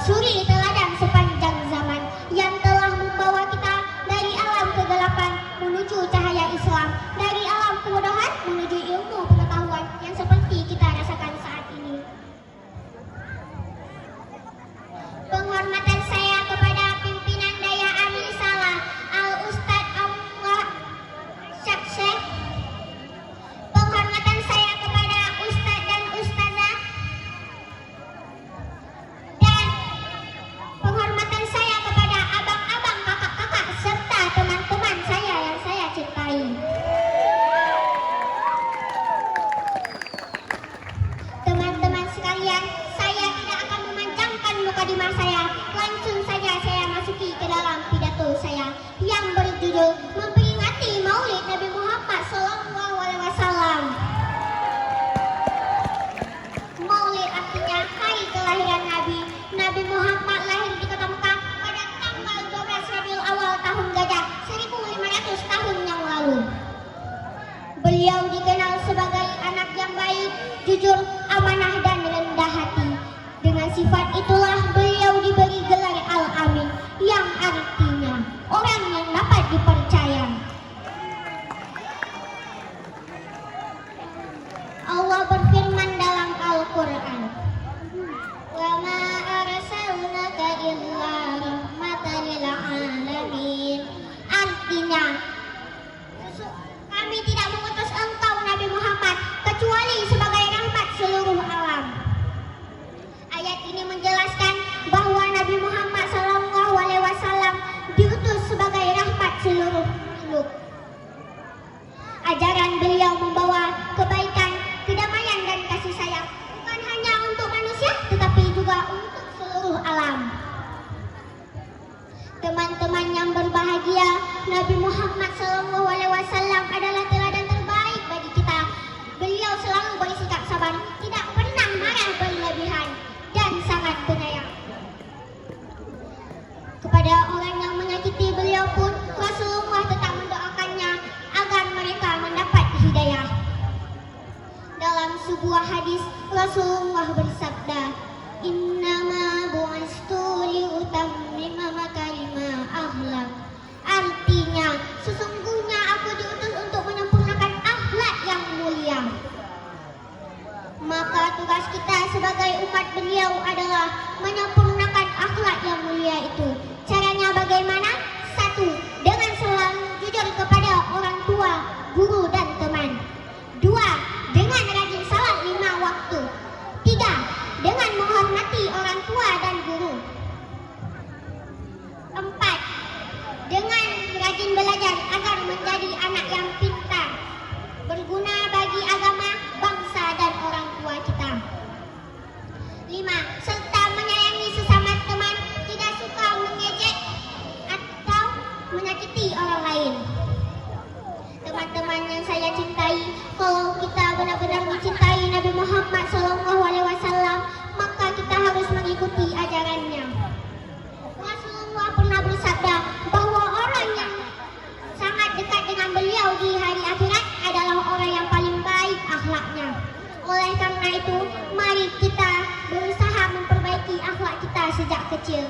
suri teladan sepanjang zaman yang telah membawa kita dari alam kegelapan menuju cahaya Islam, dari alam kebodohan menuju ilmu pengetahuan yang seperti kita rasakan saat ini. Penghormatan saya kepada pimpinan Daya Amil Salah Al-Ustadz Allah Syekh. Penghormatan saya kepada Ustadz dan Ustazah. Dan penghormatan saya kepada abang-abang, kakak-kakak, serta teman-teman saya yang saya cintai. Teman-teman sekalian, saya tidak akan memanjangkan mukadimah saya. Langsung saja saya masuki ke dalam pidato saya yang berjudul memperingati Maulid Nabi Muhammad SAW. Maulid artinya hari kelahiran Nabi. Nabi Muhammad lahir di kota Mekah pada tanggal 12 Rabiul Awal tahun Gajah 1500 tahun yang lalu. Beliau dikenal sebagai anak yang baik, jujur, amanah, dan rendah hati. Dengan sifat itulah beliau diberi gelar Al-Amin, yang artinya orang yang dapat dipercaya. Allah berfirman dalam Al-Quran, "Wa ma arsalnaka illa rahmatan lil alamin." Artinya, kami tidak mengutus engkau Nabi Muhammad kecuali sebagai rahmat seluruh alam. Ayat ini menjelaskan bahwa Nabi Muhammad SAW diutus sebagai rahmat seluruh makhluk. Ajaran beliau membawa kebaikan, kedamaian, dan kasih sayang bukan hanya untuk manusia tetapi juga untuk seluruh alam. Teman-teman yang berbahagia, Nabi Muhammad SAW adalah teladan terbaik bagi kita. Beliau selalu bersikap sabar, tidak pernah marah berlebihan, dan sangat penyayang. Kepada orang yang menyakiti beliau pun, Rasulullah tetap mendoakannya agar mereka mendapat hidayah. Dalam sebuah hadis, Rasulullah bersabda, "Innama bu'istu liutammima makarimah akhlak." Artinya, sesungguhnya aku diutus untuk menyempurnakan akhlak yang mulia. Maka tugas kita sebagai umat beliau adalah menyempurnakan akhlak yang mulia itu. Caranya bagaimana? 1. Dengan selalu jujur kepada orang tua, guru, dan teman. 2. Dengan rajin salat 5 waktu. 3. Dengan menghormati orang tua dan guru. 4. Dengan rajin belajar agar menjadi anak yang pintar, berguna bagi agama, bangsa, dan orang tua kita. 5. Serta menyayangi sesama teman, tidak suka mengejek atau menyakiti orang lain. Teman-teman yang saya cintai, kalau kita benar-benar mencintai Nabi Muhammad SAW, maka kita harus mengikuti ajarannya. Rasulullah pernah bersabda bahwa orang yang sangat dekat dengan beliau di hari akhirat adalah orang yang paling baik akhlaknya. Oleh karena itu, mari kita berusaha memperbaiki akhlak kita sejak kecil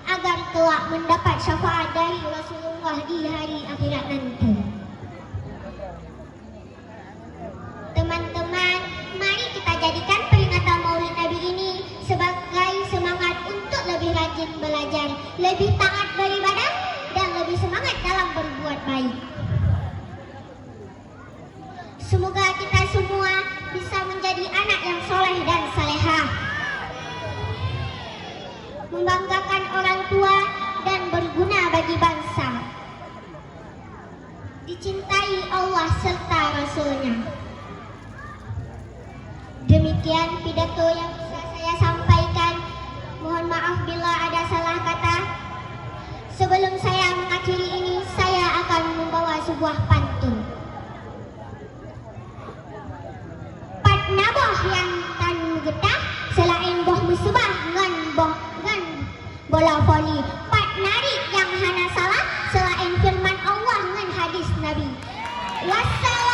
agar kelak mendapat syafaat dari Rasulullah di hari akhirat nanti. Teman-teman, mari kita jadikan peringatan Maulid Nabi ini sebagai semangat untuk lebih rajin belajar, lebih taat beribadah, dan lebih semangat dalam berbuat baik. Semoga kita semua bisa menjadi anak yang soleh dan salehah, membanggakan orang tua, dan berguna bagi bangsa, dicintai Allah serta Rasul-Nya. Demikian pidato yang bisa saya sampaikan. Mohon maaf bila ada salah kata. Sebelum saya mengakhiri ini, saya akan membawa sebuah pantun. Pat naboh yang tan getah, selain boh musibah ngan bola voli. Pat narik yang hana salah, selain firman Allah ngan hadis Nabi. Wassalam.